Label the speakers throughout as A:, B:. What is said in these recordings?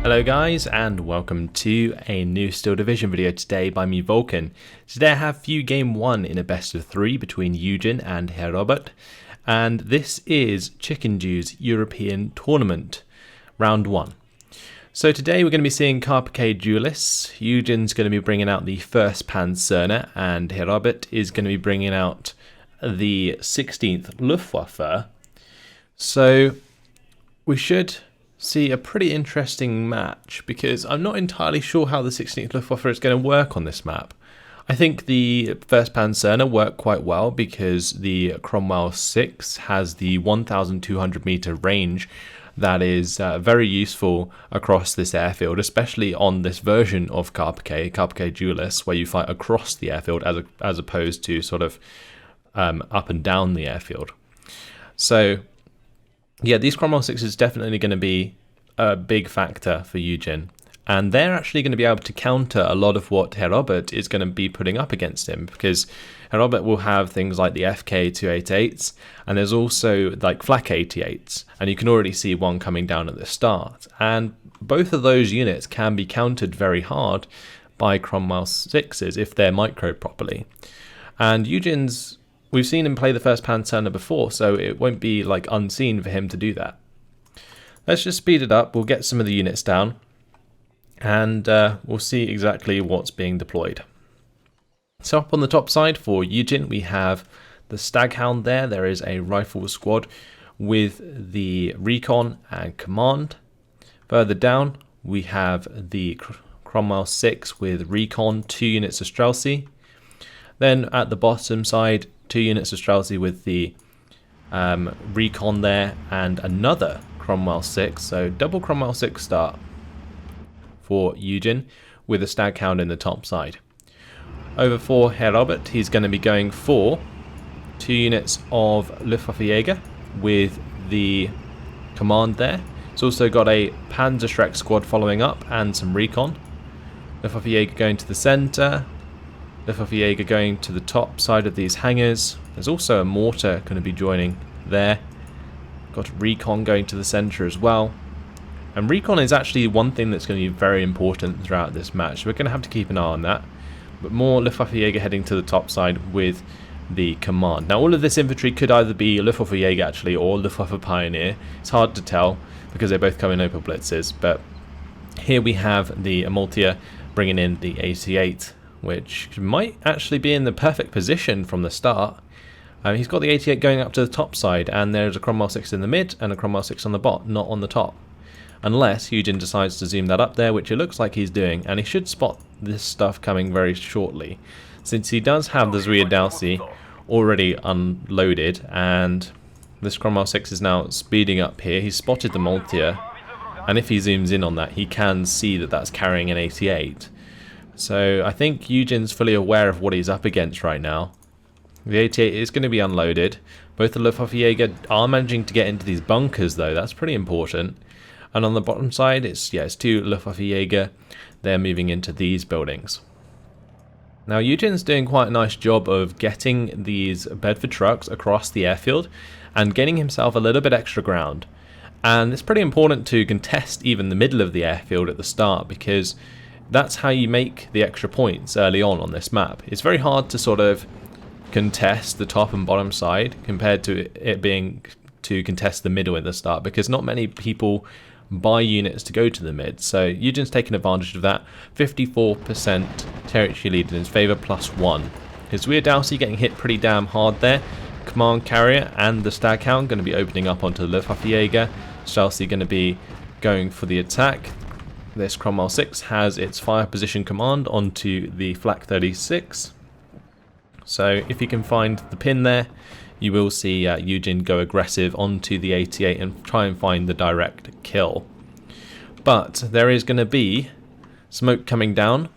A: Hello guys, and welcome to a new Steel Division video today by me, Vulcan. Today I have View Game 1 in a best of 3 between Ujin and Herebut, and this is Chickendew's European Tournament, Round 1. So today we're going to be seeing Carpiquet Duellists. Ujin's going to be bringing out the 1st Panzer, and Herebut is going to be bringing out the 16th Luftwaffe. So we should see a pretty interesting match, because I'm not entirely sure how the 16th Luftwaffe is going to work on this map. I think the 1st Panzer worked quite well because the Cromwell 6 has the 1,200 meter range that is very useful across this airfield, especially on this version of Carpiquet Duellists, where you fight across the airfield as opposed to sort of up and down the airfield. So yeah, these Cromwell 6 is definitely going to be a big factor for Ujin, and they're actually going to be able to counter a lot of what Herebut is going to be putting up against him, because Herebut will have things like the FK 288s, and there's also like flak 88s, and you can already see one coming down at the start, and both of those units can be countered very hard by Cromwell 6s if they're microed properly. And Ujin's, we've seen him play the 1st Panzer before, so it won't be like unseen for him to do that. Let's just speed it up. We'll get some of the units down, and we'll see exactly what's being deployed. So up on the top side for Ujin, we have the Staghound there. There is a rifle squad with the recon and command. Further down, we have the Cromwell 6 with recon, 2 units of Streltsy. Then at the bottom side, 2 units of Streltsy with the recon there, and another Cromwell 6, so double Cromwell 6 start for Ujin with a Staghound in the top side. Over for Herebut, he's going to be going for 2 units of Luftwaffejäger with the command there. He's also got a Panzerschreck squad following up and some recon. Luftwaffejäger going to the centre. Luftwaffejäger going to the top side of these hangars. There's also a mortar going to be joining there. Got recon going to the centre as well. And recon is actually one thing that's going to be very important throughout this match. We're going to have to keep an eye on that. But more Luftwaffejäger heading to the top side with the command. Now all of this infantry could either be Luftwaffejäger actually or Luftwaffe Pioneer. It's hard to tell because they both come in open blitzes. But here we have the Amultia bringing in the 88. Which might actually be in the perfect position from the start. He's got the 88 going up to the top side, and there's a Cromwell 6 in the mid and a Cromwell 6 on the bottom, not on the top. Unless Ujin decides to zoom that up there, which it looks like he's doing, and he should spot this stuff coming very shortly, since he does have the YueJin already unloaded, and this Cromwell 6 is now speeding up here. He's spotted the Multia, and if he zooms in on that, he can see that that's carrying an 88. So I think Ujin's fully aware of what he's up against right now. The 88 is going to be unloaded. Both the Luftwaffejäger are managing to get into these bunkers though, that's pretty important. And on the bottom side, it's 2 Luftwaffejäger. They're moving into these buildings. Now Ujin's doing quite a nice job of getting these Bedford trucks across the airfield and getting himself a little bit extra ground. And it's pretty important to contest even the middle of the airfield at the start, because that's how you make the extra points early on this map. It's very hard to sort of contest the top and bottom side compared to it being to contest the middle at the start, because not many people buy units to go to the mid. So Ujin's taken advantage of that. 54% territory lead in his favour, +1. His YueJin getting hit pretty damn hard there. Command carrier and the Staghound going to be opening up onto the Luftwaffejäger. Streltsy going to be going for the attack. This Cromwell 6 has its fire position command onto the flak 36. So if you can find the pin there, you will see Ujin go aggressive onto the 88 and try and find the direct kill. But there is going to be smoke coming down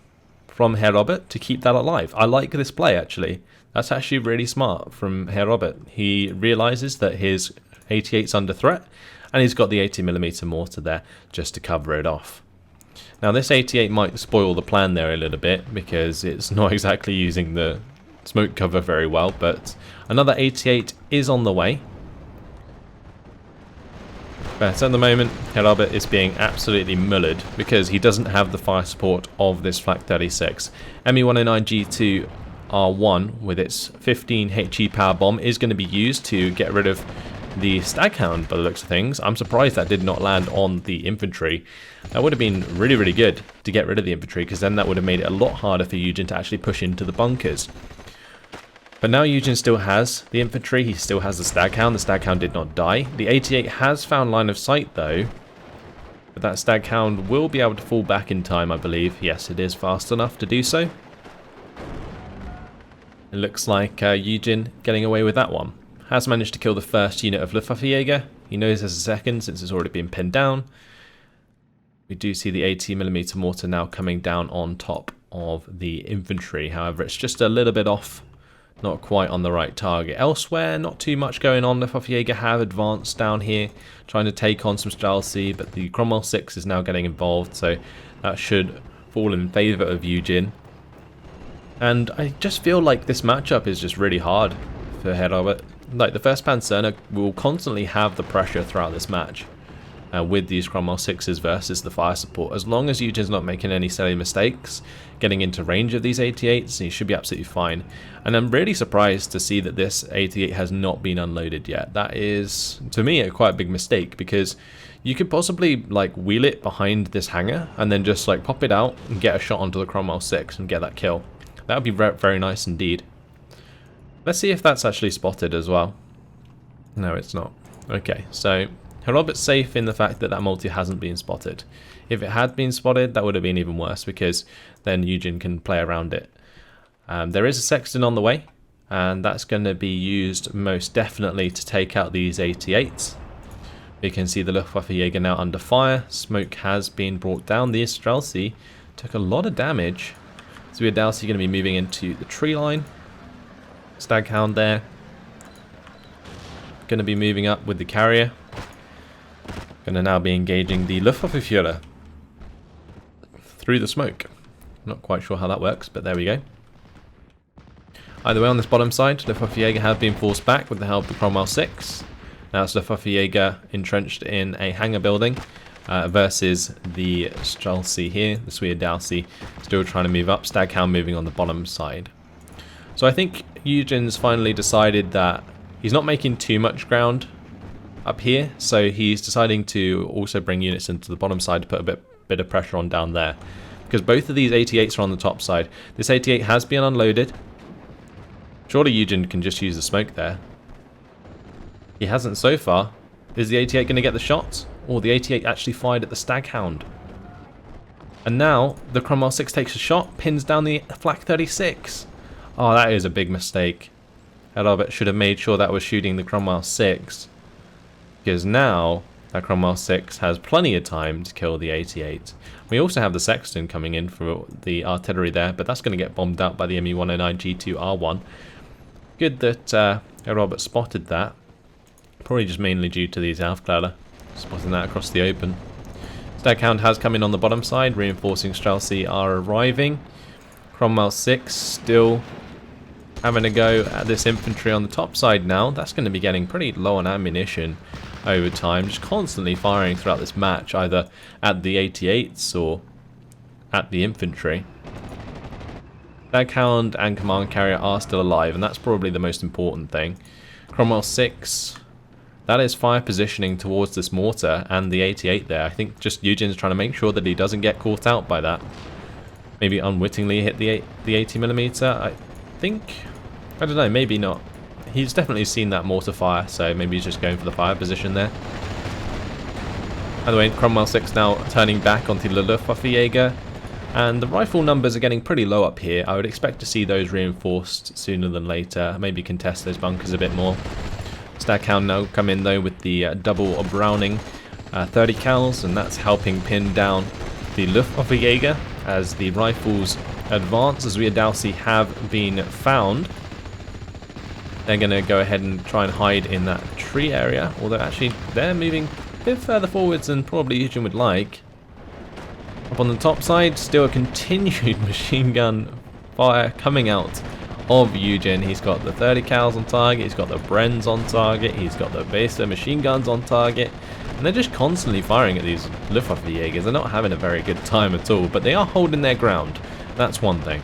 A: from Herebut to keep that alive. I like this play actually. That's actually really smart from Herebut. He realizes that his 88's under threat, and he's got the 80mm mortar there just to cover it off. Now this 88 might spoil the plan there a little bit, because it's not exactly using the smoke cover very well, but another 88 is on the way. But at the moment, Herebut is being absolutely mullered because he doesn't have the fire support of this Flak 36. ME109G2 R1 with its 15 HE power bomb is going to be used to get rid of the Staghound by the looks of things. I'm surprised that did not land on the infantry. That would have been really, really good to get rid of the infantry, because then that would have made it a lot harder for YueJin to actually push into the bunkers. But now YueJin still has the infantry, he still has the Staghound. The Staghound did not die. The 88 has found line of sight though. But that Staghound will be able to fall back in time, I believe. Yes, it is fast enough to do so. It looks like YueJin getting away with that one. Has managed to kill the first unit of Luftwaffejäger. He knows there's a second since it's already been pinned down. We do see the 80mm mortar now coming down on top of the infantry. However, it's just a little bit off. Not quite on the right target. Elsewhere, not too much going on. Luftwaffejäger have advanced down here, trying to take on some Streltsy, but the Cromwell 6 is now getting involved, so that should fall in favour of YueJin. And I just feel like this matchup is just really hard for Herebut. Like, the 1st Panzer will constantly have the pressure throughout this match with these Cromwell 6s versus the fire support. As long as Ujin's not making any silly mistakes, getting into range of these 88s, he should be absolutely fine. And I'm really surprised to see that this 88 has not been unloaded yet. That is, to me, a quite big mistake, because you could possibly like wheel it behind this hangar and then just like pop it out and get a shot onto the Cromwell 6 and get that kill. That would be very nice indeed. Let's see if that's actually spotted as well. No, it's not. Okay, so Herebut's safe in the fact that that multi hasn't been spotted. If it had been spotted, that would have been even worse, because then YueJin can play around it. There is a sexton on the way, and that's going to be used most definitely to take out these 88s. We can see the Luftwaffejäger now under fire. Smoke has been brought down. The Streltsy took a lot of damage. So YueJin going to be moving into the tree line. Staghound there. Going to be moving up with the carrier. Going to now be engaging the Luftwaffeführer through the smoke. Not quite sure how that works, but there we go. Either way, on this bottom side, Luftwaffejäger have been forced back with the help of Cromwell 6. Now it's Luftwaffejäger entrenched in a hangar building versus the Streltsy here, the YueJin still trying to move up, Staghound moving on the bottom side. So I think YueJin's finally decided that he's not making too much ground up here, so he's deciding to also bring units into the bottom side to put a bit of pressure on down there. Because both of these 88s are on the top side. This 88 has been unloaded. Surely YueJin can just use the smoke there. He hasn't so far. Is the 88 going to get the shots? Or the 88 actually fired at the Staghound? And now the Cromwell 6 takes a shot, pins down the Flak 36. Oh, that is a big mistake. Herebut should have made sure that was shooting the Cromwell 6. Because now that Cromwell 6 has plenty of time to kill the 88. We also have the Sexton coming in for the artillery there, but that's going to get bombed out by the ME109G2 R1. Good that Herebut spotted that. Probably just mainly due to these Aufklärer spotting that across the open. Staghound has come in on the bottom side, reinforcing Streltsy are arriving. Cromwell 6 still having a go at this infantry on the top side now. That's going to be getting pretty low on ammunition over time, just constantly firing throughout this match, either at the 88s or at the infantry. Staghound and command carrier are still alive, and that's probably the most important thing. Cromwell 6, that is fire positioning towards this mortar and the 88 there. I think just YueJin's trying to make sure that he doesn't get caught out by that. Maybe unwittingly hit the 80mm. I think, I don't know, maybe not. He's definitely seen that mortar fire, so maybe he's just going for the fire position there. By the way, Cromwell 6 now turning back onto the Luftwaffejäger, and the rifle numbers are getting pretty low up here. I would expect to see those reinforced sooner than later, maybe contest those bunkers a bit more. Staghound now come in though with the double Browning 30 cals, and that's helping pin down the Luftwaffejäger as the rifles advance, as YueJin have been found. They're going to go ahead and try and hide in that tree area, although actually they're moving a bit further forwards than probably YueJin would like. Up on the top side, still a continued machine gun fire coming out of Ujin. He's got the 30 cals on target, he's got the Brens on target, he's got the Besa machine guns on target, and they're just constantly firing at these Luftwaffe Jägers. They're not having a very good time at all, but they are holding their ground. That's one thing.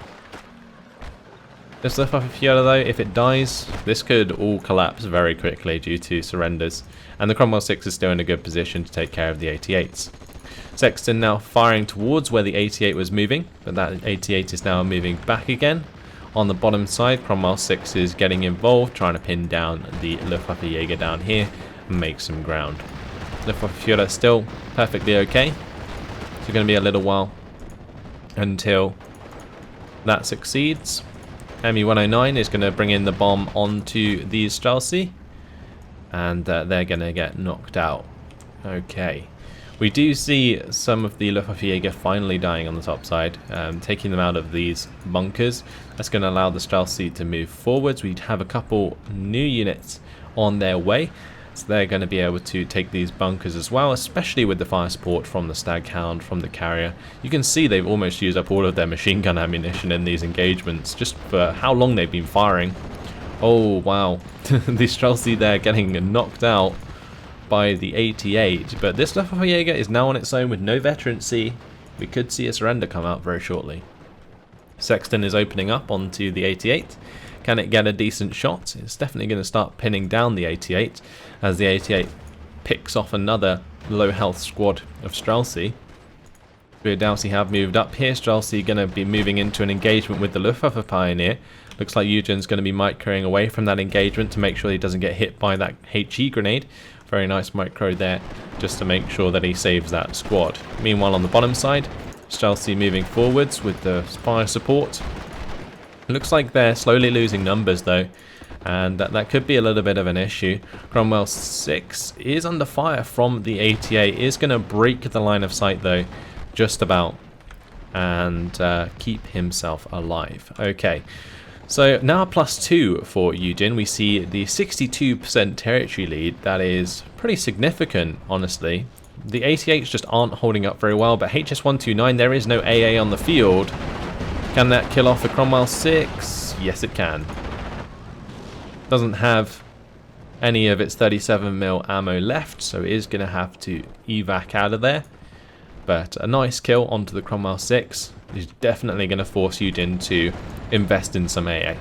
A: This Luftwaffe though, if it dies, this could all collapse very quickly due to surrenders, and the Cromwell 6 is still in a good position to take care of the 88s. Sexton now firing towards where the 88 was moving, but that 88 is now moving back again. On the bottom side, Cromwell 6 is getting involved, trying to pin down the Luftwaffe Jäger down here and make some ground. Luftwaffe still perfectly okay, so it's going to be a little while until that succeeds. ME-109 is going to bring in the bomb onto these Streltsy, and they're going to get knocked out. Okay. We do see some of the Luftwaffe Jäger finally dying on the top side, taking them out of these bunkers. That's going to allow the Streltsy to move forwards. We have a couple new units on their way, so they're going to be able to take these bunkers as well, especially with the fire support from the Staghound, from the carrier. You can see they've almost used up all of their machine gun ammunition in these engagements, just for how long they've been firing. Oh wow, the Streltsy there getting knocked out by the 88, but this Luftwaffe Jäger is now on its own with no veterancy. We could see a surrender come out very shortly. Sexton is opening up onto the 88. Can it get a decent shot? It's definitely going to start pinning down the 88 as the 88 picks off another low health squad of Streltsy. Duellists have moved up here. Streltsy going to be moving into an engagement with the Luftwaffe Pioneer. Looks like Yujin's going to be microing away from that engagement to make sure he doesn't get hit by that HE grenade. Very nice micro there, just to make sure that he saves that squad. Meanwhile, on the bottom side, Streltsy moving forwards with the fire support. Looks like they're slowly losing numbers though, and that could be a little bit of an issue. Cromwell 6 is under fire from the 88, is going to break the line of sight though, just about, and keep himself alive. Okay. So now +2 for Ujin. We see the 62% territory lead. That is pretty significant, honestly. The 88s just aren't holding up very well, but HS129, there is no AA on the field. Can that kill off the Cromwell 6? Yes, it can. Doesn't have any of its 37mm ammo left, so it is going to have to evac out of there. But a nice kill onto the Cromwell 6 is definitely going to force Ujin to invest in some AA.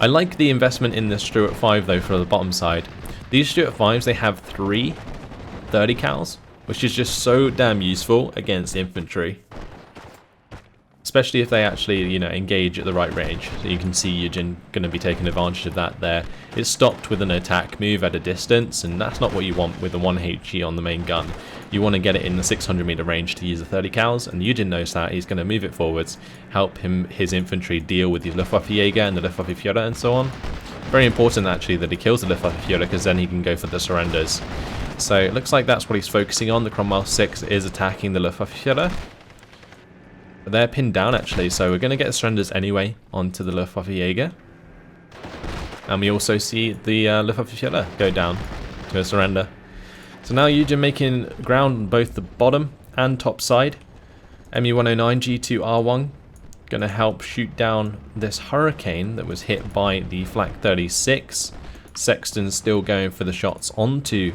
A: I like the investment in the Stuart 5 though for the bottom side. These Stuart 5s, they have 3 30 cals, which is just so damn useful against infantry. Especially if they actually, you know, engage at the right range. So you can see Ujin going to be taking advantage of that there. It's stopped with an attack move at a distance, and that's not what you want with the 1 HE on the main gun. You want to get it in the 600 meter range to use the 30 cals, and Ujin knows that. He's going to move it forwards, help his infantry deal with the Luftwaffe Jäger and the Luftwaffe Führer and so on. Very important actually that he kills the Luftwaffe Führer, because then he can go for the surrenders. So it looks like that's what he's focusing on. The Cromwell 6 is attacking the Luftwaffe Führer. But they're pinned down actually, so we're going to get surrenders anyway onto the Luftwaffe Jäger. And we also see the Luftwaffe Führer go down to a surrender. So now Ujin making ground on both the bottom and top side. ME-109 G2R1 going to help shoot down this Hurricane that was hit by the Flak 36. Sexton's still going for the shots onto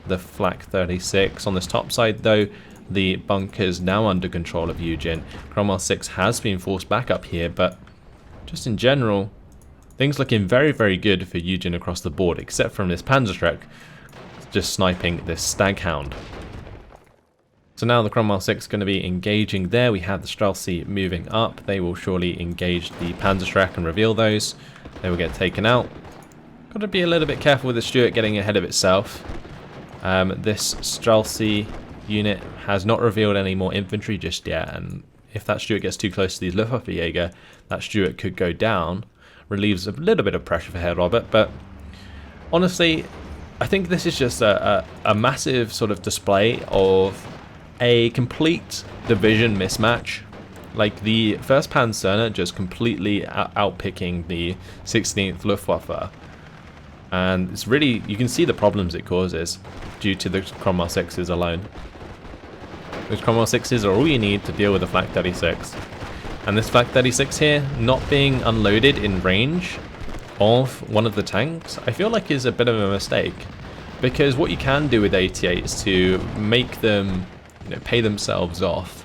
A: the Flak 36. On this top side though, the bunker's now under control of Ujin. Cromwell 6 has been forced back up here, but just in general, things looking very, very good for Ujin across the board, except from this Panzerschreck just sniping this Staghound. So now the Cromwell 6 is going to be engaging there. We have the Streltsy moving up. They will surely engage the Panzerschreck and reveal those. They will get taken out. Got to be a little bit careful with the Stuart getting ahead of itself. This Streltsy unit has not revealed any more infantry just yet, and if that Stuart gets too close to these Luftwaffe Jäger, that Stuart could go down. Relieves a little bit of pressure for Herebut, but honestly, I think this is just a massive sort of display of a complete division mismatch. Like the 1st Panzer just completely outpicking the 16th Luftwaffe. And it's really, you can see the problems it causes due to the Cromwell 6s alone. Those Cromwell 6s are all you need to deal with the Flak 36. And this Flak 36 here, not being unloaded in range of one of the tanks, I feel like is a bit of a mistake. Because what you can do with 88s to make them pay themselves off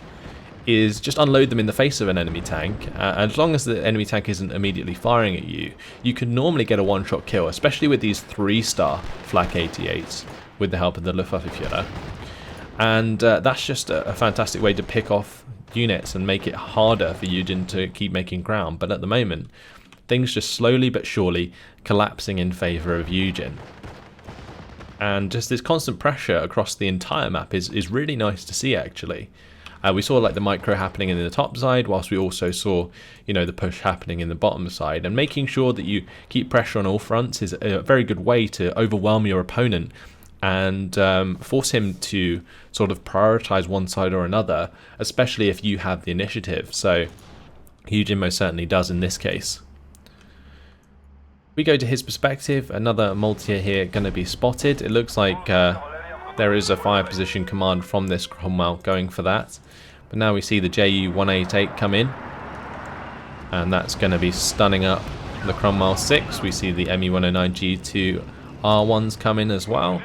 A: is just unload them in the face of an enemy tank. As long as the enemy tank isn't immediately firing at you, you can normally get a one-shot kill, especially with these 3-star Flak 88s with the help of the Luftwaffeführer. And that's just a fantastic way to pick off units and make it harder for YueJin to keep making ground. But at the moment, things just slowly but surely collapsing in favour of YueJin. And just this constant pressure across the entire map is really nice to see, actually. We saw like the micro happening in the top side, whilst we also saw, the push happening in the bottom side. And making sure that you keep pressure on all fronts is a very good way to overwhelm your opponent and force him to sort of prioritize one side or another, especially if you have the initiative. So YueJin most certainly does in this case. We go to his perspective, another multi here going to be spotted. It looks like there is a fire position command from this Cromwell going for that. But now we see the Ju-188 come in, and that's going to be stunning up the Cromwell 6. We see the Me-109G2 R1s come in as well.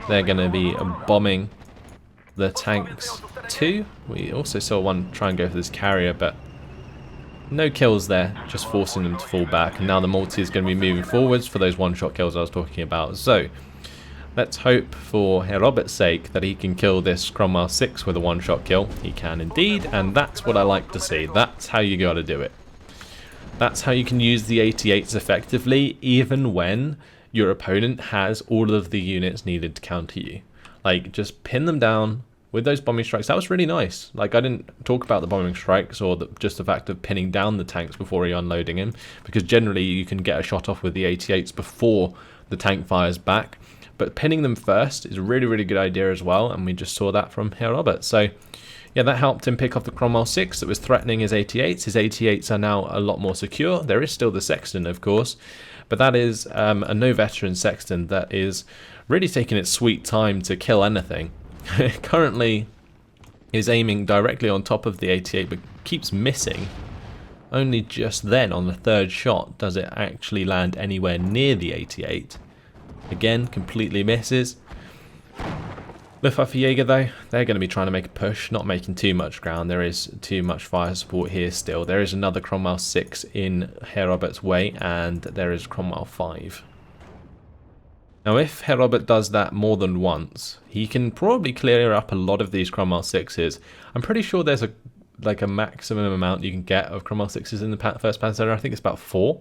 A: They're going to be bombing the tanks too. We also saw one try and go for this carrier, but no kills there, just forcing them to fall back. And now the multi is going to be moving forwards for those one-shot kills I was talking about. So let's hope for Herebut's sake that he can kill this Cromwell 6 with a one-shot kill. He can indeed, and that's what I like to see. That's how you got to do it. That's how you can use the 88s effectively, even when your opponent has all of the units needed to counter you. Like, just pin them down with those bombing strikes. That was really nice. Like, I didn't talk about the bombing strikes or just the fact of pinning down the tanks before unloading him, because generally you can get a shot off with the 88s before the tank fires back. But pinning them first is a really, really good idea as well, and we just saw that from Herebut. So yeah, that helped him pick off the Cromwell 6 that was threatening his 88s. His 88s are now a lot more secure. There is still the Sexton, of course, but that is a no-veteran Sexton that is really taking its sweet time to kill anything. Currently is aiming directly on top of the 88, but keeps missing. Only just then, on the third shot, does it actually land anywhere near the 88. Again, completely misses. Luftwaffejäger though, they're going to be trying to make a push, not making too much ground. There is too much fire support here still. There is another Cromwell 6 in Herebut's way, and there is Cromwell 5. Now if Herebut does that more than once, he can probably clear up a lot of these Cromwell 6s. I'm pretty sure there's a maximum amount you can get of Cromwell 6s in the first Panzer. I think it's about 4.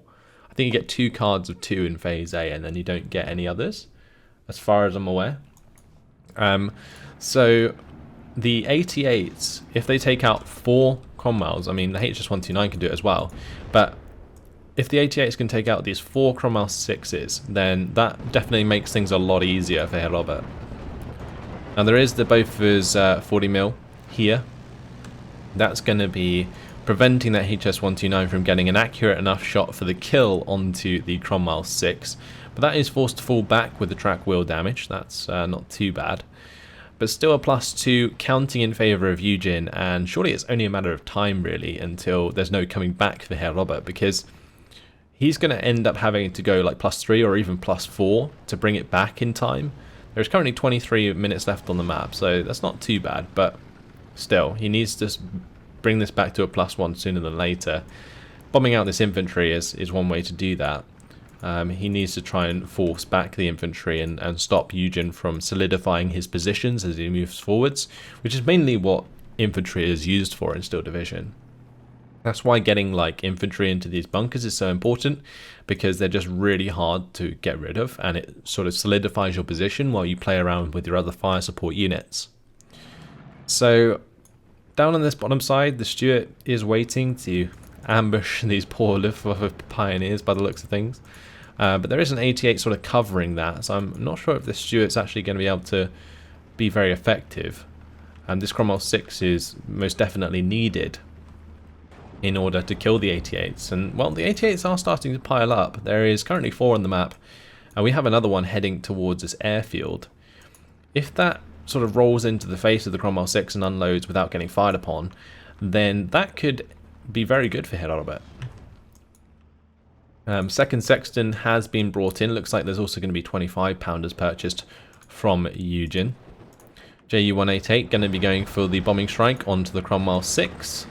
A: I think you get 2 cards of 2 in phase A, and then you don't get any others, as far as I'm aware. So the 88s, if they take out 4 Cromwells, I mean the HS129 can do it as well, but if the 88s can take out these 4 Cromwell 6s, then that definitely makes things a lot easier for Herebut. Now there is the Bofors 40mm here. That's going to be preventing that HS129 from getting an accurate enough shot for the kill onto the Cromwell 6. But that is forced to fall back with the track wheel damage. That's not too bad. But still a +2 counting in favour of YueJin, and surely it's only a matter of time really until there's no coming back for Herebut, because he's going to end up having to go like +3 or even +4 to bring it back in time. There's currently 23 minutes left on the map, so that's not too bad, but still, he needs to bring this back to a +1 sooner than later. Bombing out this infantry is one way to do that. He needs to try and force back the infantry and stop YueJin from solidifying his positions as he moves forwards, which is mainly what infantry is used for in Steel Division. That's why getting like infantry into these bunkers is so important, because they're just really hard to get rid of, and it sort of solidifies your position while you play around with your other fire support units. So down on this bottom side, the Stuart is waiting to ambush these poor Luftwaffe pioneers by the looks of things. But there is an 88 sort of covering that, so I'm not sure if the Stuart's actually going to be able to be very effective. And this Cromwell 6 is most definitely needed in order to kill the 88s. And, well, the 88s are starting to pile up. There is currently 4 on the map, and we have another one heading towards this airfield. If that sort of rolls into the face of the Cromwell 6 and unloads without getting fired upon, then that could be very good for Herebut. Second Sexton has been brought in. Looks like there's also going to be 25 pounders purchased from Ujin. Ju-188 going to be going for the bombing strike onto the Cromwell 6.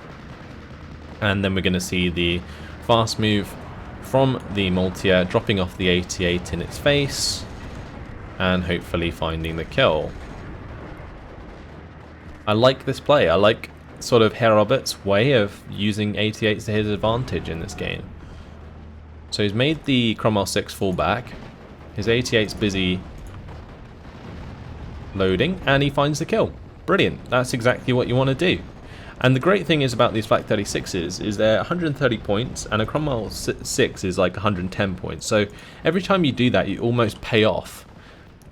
A: And then we're going to see the fast move from the Maltier, dropping off the 88 in its face. And hopefully finding the kill. I like this play. I like sort of Herebut's way of using 88s to his advantage in this game. So he's made the Cromwell 6 fall back. His 88's busy loading, and he finds the kill. Brilliant. That's exactly what you want to do. And the great thing is about these Flak 36s is they're 130 points, and a Cromwell 6 is like 110 points. So every time you do that, you almost pay off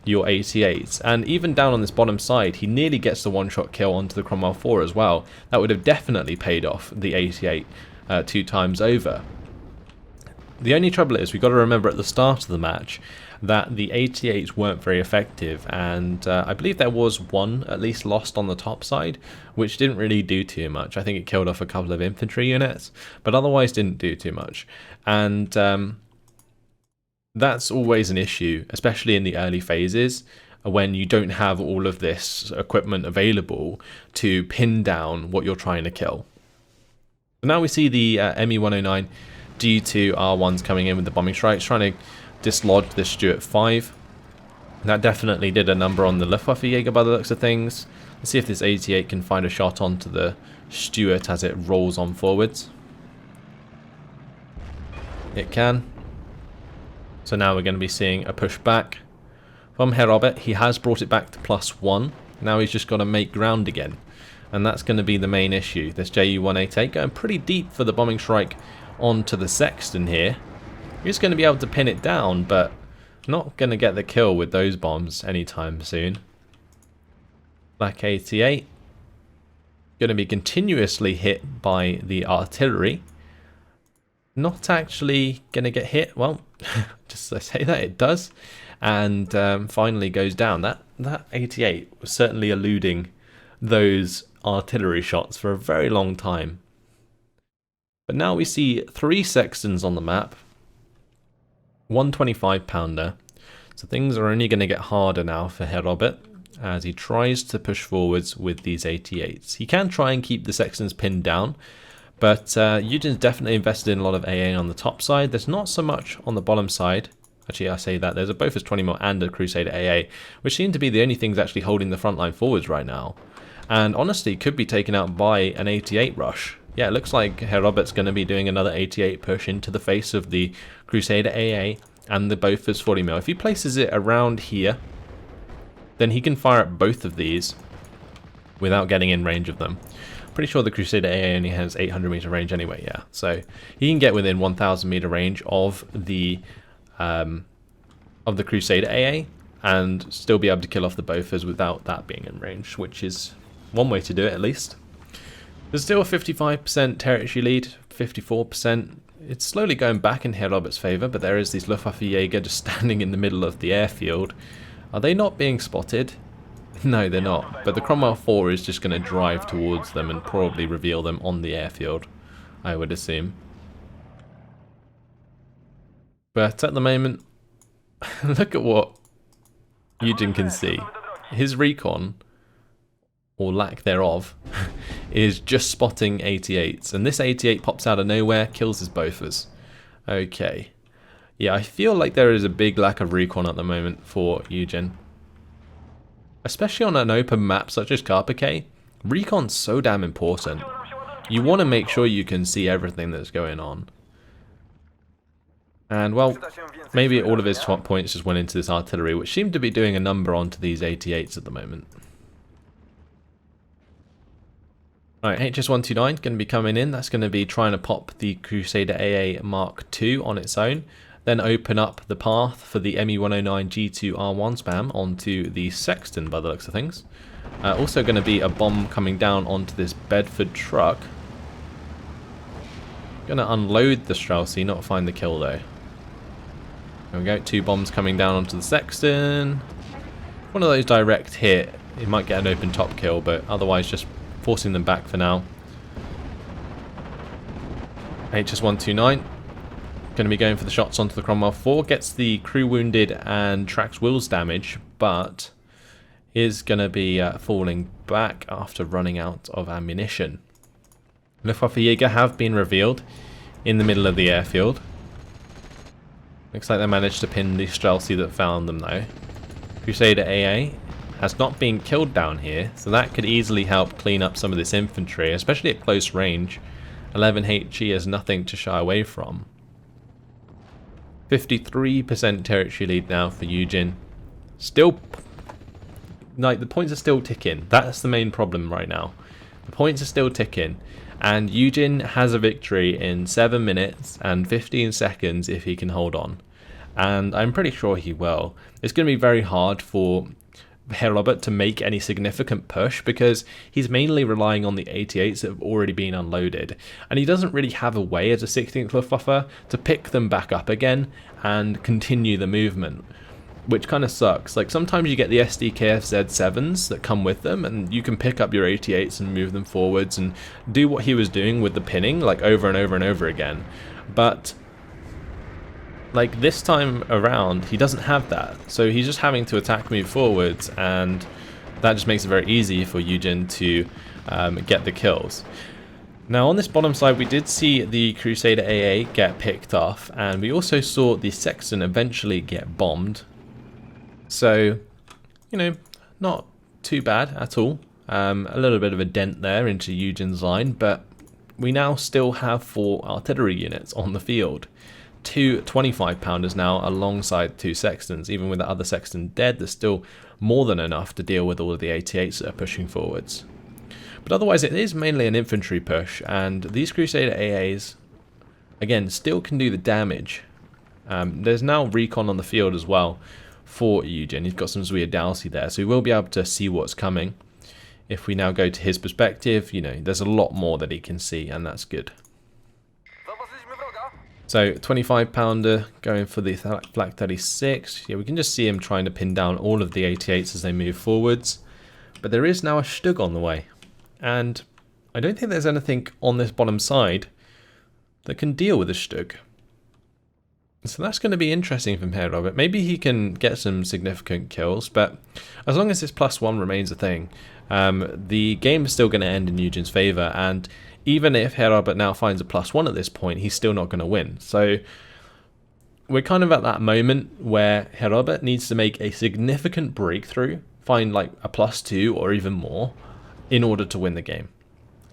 A: your 88s. And even down on this bottom side, he nearly gets the one-shot kill onto the Cromwell 4 as well. That would have definitely paid off the 88 2 times over. The only trouble is we've got to remember at the start of the match that the 88s weren't very effective, and I believe there was one at least lost on the top side, which didn't really do too much. I think it killed off a couple of infantry units, but otherwise didn't do too much. And that's always an issue, especially in the early phases, when you don't have all of this equipment available to pin down what you're trying to kill. So now we see the ME-109 G2R1s coming in with the bombing strikes, trying to dislodge this Stuart 5. That definitely did a number on the Luftwaffe Jäger by the looks of things. Let's see if this 88 can find a shot onto the Stuart as it rolls on forwards. It can. So now we're going to be seeing a push back from Herebut. He has brought it back to +1. Now he's just got to make ground again. And that's going to be the main issue. This Ju-188 going pretty deep for the bombing strike onto the Sexton here. He's going to be able to pin it down, but not going to get the kill with those bombs anytime soon. Black 88 going to be continuously hit by the artillery. Not actually going to get hit. Well, just I say that, it does. And finally goes down. That 88 was certainly eluding those artillery shots for a very long time. But now we see 3 Sextons on the map. 125 pounder. So things are only going to get harder now for Herebut as he tries to push forwards with these 88s. He can try and keep the Sextons pinned down, but Ujin's definitely invested in a lot of AA on the top side. There's not so much on the bottom side. Actually, I say that. There's a Bofors 20 mil and a Crusader AA, which seem to be the only things actually holding the front line forwards right now. And honestly, could be taken out by an 88 rush. Yeah, it looks like Herebut's going to be doing another 88 push into the face of the Crusader AA and the Bofors 40 mil. If he places it around here, then he can fire at both of these without getting in range of them. Pretty sure the Crusader AA only has 800 meter range anyway, yeah. So he can get within 1000 meter range of the Crusader AA and still be able to kill off the Bofors without that being in range, which is one way to do it at least. There's still a 55% territory lead, 54%. It's slowly going back in Herebut's favour, but there is these Luftwaffe Jäger just standing in the middle of the airfield. Are they not being spotted? No, they're not. But the Cromwell 4 is just going to drive towards them and probably reveal them on the airfield, I would assume. But at the moment, look at what Ujin can see. His recon, or lack thereof, is just spotting 88s. And this 88 pops out of nowhere, kills his Bofors. Okay. Yeah, I feel like there is a big lack of recon at the moment for Ujin. Especially on an open map such as Carpiquet, recon's so damn important. You want to make sure you can see everything that's going on. And, well, maybe all of his top points just went into this artillery, which seemed to be doing a number onto these 88s at the moment. Alright, HS129 going to be coming in. That's going to be trying to pop the Crusader AA Mark II on its own. Then open up the path for the ME-109 G2R1 spam onto the Sexton by the looks of things. Also going to be a bomb coming down onto this Bedford truck. Going to unload the Straussy, not find the kill though. There we go, 2 bombs coming down onto the Sexton. One of those direct hit, it might get an open top kill, but otherwise just forcing them back for now. HS129 going to be going for the shots onto the Cromwell 4, gets the crew wounded and tracks Will's damage, but is going to be falling back after running out of ammunition. Luftwaffe Jäger have been revealed in the middle of the airfield. Looks like they managed to pin the Streltsy that found them though. Crusader AA has not been killed down here, so that could easily help clean up some of this infantry, especially at close range. 11 HE is nothing to shy away from. 53% territory lead now for Ujin. Still, like, the points are still ticking. That's the main problem right now. The points are still ticking, and Ujin has a victory in 7 minutes and 15 seconds if he can hold on. And I'm pretty sure he will. It's going to be very hard for Herebut to make any significant push because he's mainly relying on the 88s that have already been unloaded, and he doesn't really have a way as a 16th Luftwaffe to pick them back up again and continue the movement, which kind of sucks. Like, sometimes you get the SDKF Z7s that come with them and you can pick up your 88s and move them forwards and do what he was doing with the pinning, like, over and over and over again. But like, this time around, he doesn't have that. So he's just having to attack, move forwards, and that just makes it very easy for Ujin to get the kills. Now, on this bottom side, we did see the Crusader AA get picked off, and we also saw the Sexton eventually get bombed. So, you know, not too bad at all. A little bit of a dent there into Ujin's line, but we now still have 4 artillery units on the field. 2 25-pounders now alongside 2 Sextons. Even with the other Sexton dead, there's still more than enough to deal with all of the 88s that are pushing forwards. But otherwise, it is mainly an infantry push, and these Crusader AAs, again, still can do the damage. There's now recon on the field as well for Ujin. He's got some Zwiadowsi there, so we will be able to see what's coming. If we now go to his perspective, you know, there's a lot more that he can see, and that's good. So 25-pounder going for the Flak 36. Yeah, we can just see him trying to pin down all of the 88s as they move forwards. But there is now a Stug on the way. And I don't think there's anything on this bottom side that can deal with a Stug. So that's going to be interesting from Herebut. Maybe he can get some significant kills, but as long as this +1 remains a thing, the game is still going to end in Ujin's favour, and even if Herebut now finds a +1 at this point, he's still not going to win. So we're kind of at that moment where Herebut needs to make a significant breakthrough, find like a +2 or even more, in order to win the game.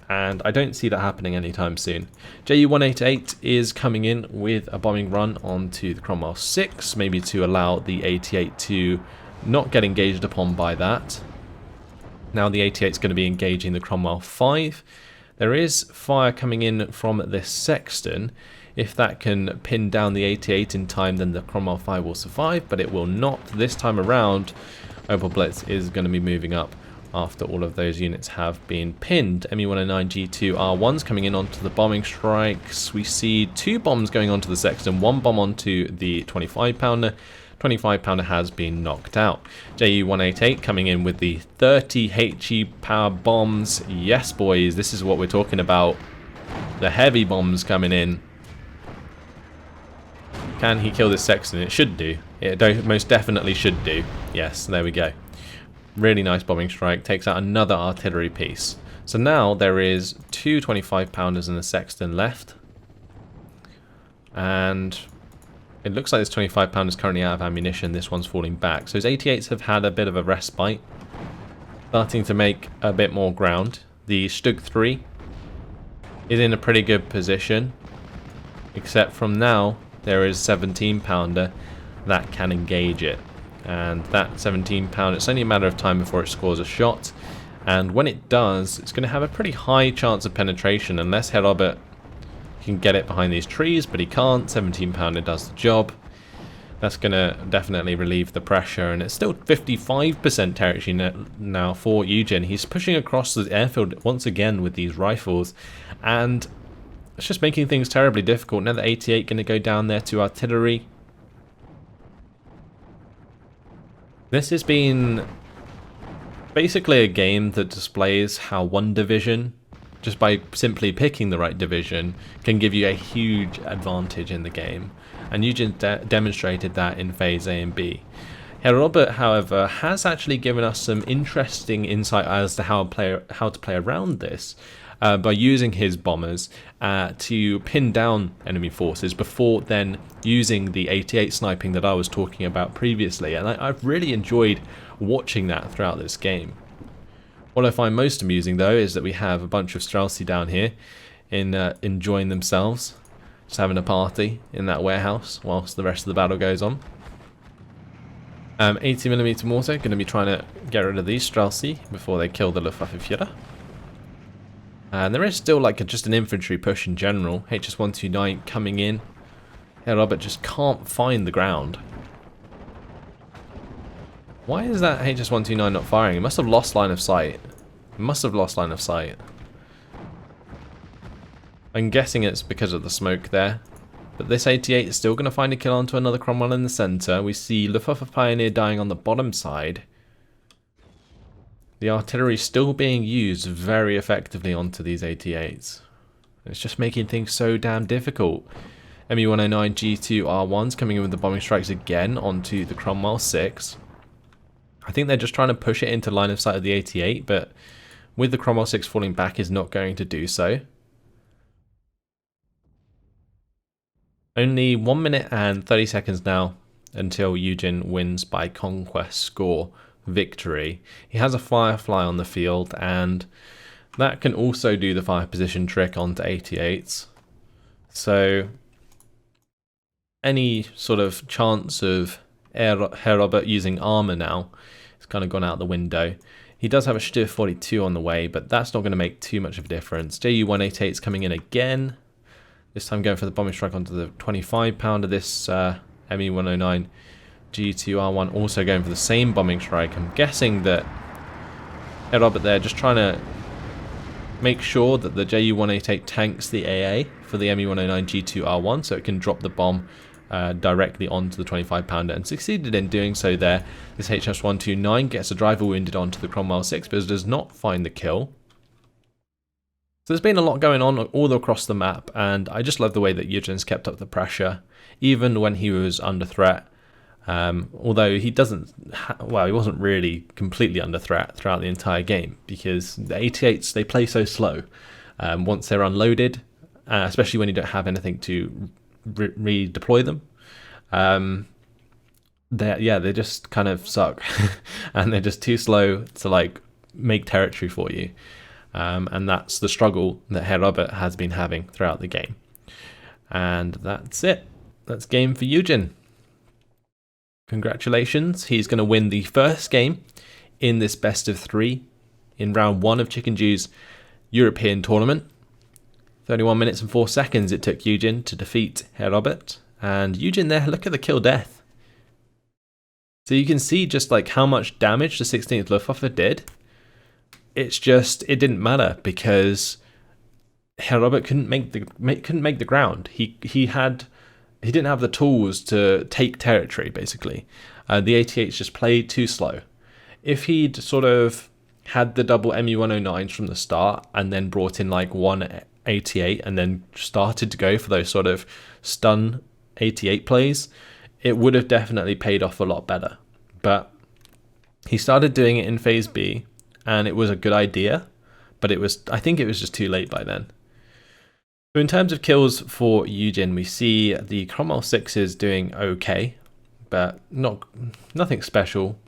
A: And I don't see that happening anytime soon. Ju-188 is coming in with a bombing run onto the Cromwell 6, maybe to allow the 88 to not get engaged upon by that. Now the 88 is going to be engaging the Cromwell 5. There is fire coming in from this Sexton. If that can pin down the 88 in time, then the Cromwell 5 will survive, but it will not this time around. Opel Blitz is going to be moving up after all of those units have been pinned. Me109G2 R1s coming in onto the bombing strikes. We see 2 bombs going onto the Sexton, 1 bomb onto the 25-pounder. 25-pounder has been knocked out. Ju-188 coming in with the 30 HE power bombs. Yes, boys, this is what we're talking about. The heavy bombs coming in. Can he kill this Sexton? It should do. It most definitely should do. Yes, there we go. Really nice bombing strike. Takes out another artillery piece. So now there is 2 25-pounders and a Sexton left. And it looks like this 25-pounder is currently out of ammunition. This one's falling back. So his 88s have had a bit of a respite, starting to make a bit more ground. The Stug 3 is in a pretty good position, except from now there is 17-pounder that can engage it. And that 17-pounder, it's only a matter of time before it scores a shot. And when it does, it's going to have a pretty high chance of penetration, unless Herebut can get it behind these trees, but he can't. 17-pounder does the job. That's going to definitely relieve the pressure, and it's still 55% territory now for Ujin. He's pushing across the airfield once again with these rifles, and it's just making things terribly difficult. Now the 88 going to go down there to artillery. This has been basically a game that displays how one division just by simply picking the right division, can give you a huge advantage in the game. And Ujin demonstrated that in Phase A and B. Herebut, however, has actually given us some interesting insight as to how to play around this by using his bombers to pin down enemy forces before then using the 88 sniping that I was talking about previously. And I've really enjoyed watching that throughout this game. What I find most amusing though is that we have a bunch of Streltsy down here enjoying themselves, just having a party in that warehouse whilst the rest of the battle goes on. 80mm mortar, going to be trying to get rid of these Streltsy before they kill the Luftwaffe. And there is still like just an infantry push in general. HS-129 coming in. Herebut just can't find the ground. Why is that HS-129 not firing? It must have lost line of sight. It must have lost line of sight. I'm guessing it's because of the smoke there. But this 88 is still going to find a kill onto another Cromwell in the centre. We see Luftwaffe Pioneer dying on the bottom side. The artillery still being used very effectively onto these 88s. It's just making things so damn difficult. ME-109 G2R1s coming in with the bombing strikes again onto the Cromwell 6. I think they're just trying to push it into line of sight of the 88, but with the Cromwell 6 falling back is not going to do so. Only 1 minute and 30 seconds now until Ujin wins by Conquest score victory. He has a Firefly on the field, and that can also do the fire position trick onto 88s. So any sort of chance of Herebut using armor now has kind of gone out the window. He does have a Stier 42 on the way, but that's not going to make too much of a difference. JU-188 is coming in again. This time going for the bombing strike onto the 25 pounder. This ME-109 G2R1 also going for the same bombing strike. I'm guessing that Herebut there just trying to make sure that the JU-188 tanks the AA for the ME-109 G2R1 so it can drop the bomb directly onto the 25 pounder, and succeeded in doing so there. This HS-129 gets a driver wounded onto the Cromwell 6 but does not find the kill. So there's been a lot going on all across the map, and I just love the way that Yujin's kept up the pressure, even when he was under threat. Although he he wasn't really completely under threat throughout the entire game, because the 88s, they play so slow. Once they're unloaded, especially when you don't have anything to redeploy them, they just kind of suck, and they're just too slow to like make territory for you. And that's the struggle that Herebut has been having throughout the game. And that's it. That's game for Ujin. Congratulations. He's going to win the first game in this best of 3 in round 1 of Chickendew's European tournament. 31 minutes and 4 seconds it took Ujin to defeat Herebut. And Ujin there, look at the kill death. So you can see just like how much damage the 16th Luftwaffe did. It's just, it didn't matter because Herebut couldn't make the ground. He didn't have the tools to take territory, basically. The 88s just played too slow. If he'd sort of had the double ME-109s from the start and then brought in like one 88 and then started to go for those sort of stun 88 plays, it would have definitely paid off a lot better. But he started doing it in Phase B, and it was a good idea, but I think it was just too late by then. So in terms of kills for Ujin, we see the Cromwell 6s doing okay, but nothing special.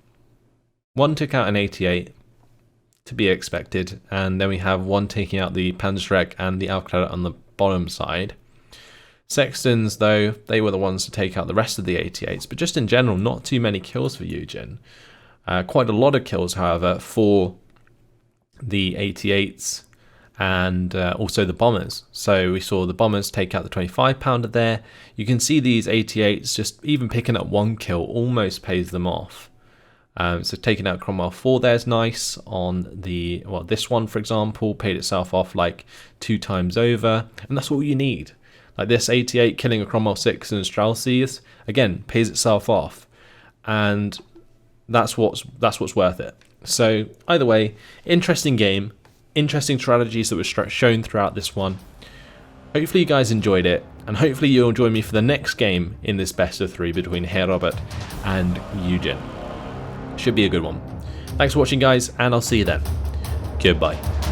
A: One took out an 88, to be expected, and then we have one taking out the Panzerschreck and the Alclaret on the bottom side. Sextons, though, they were the ones to take out the rest of the 88s, but just in general, not too many kills for Ujin. Quite a lot of kills, however, for the 88s and also the bombers. So we saw the bombers take out the 25 pounder there. You can see these 88s just even picking up one kill almost pays them off. So taking out Cromwell 4 there's nice. On the, well, this one for example paid itself off like 2 times over, and that's all you need. Like this 88 killing a Cromwell 6 and Streltsy again pays itself off, and that's what's worth it. So either way, interesting game. interesting strategies that were shown throughout this one. Hopefully you guys enjoyed it, and hopefully you'll join me for the next game in this best of 3 between Herebut and YueJin. Should be a good one. Thanks for watching guys, and I'll see you then. Goodbye.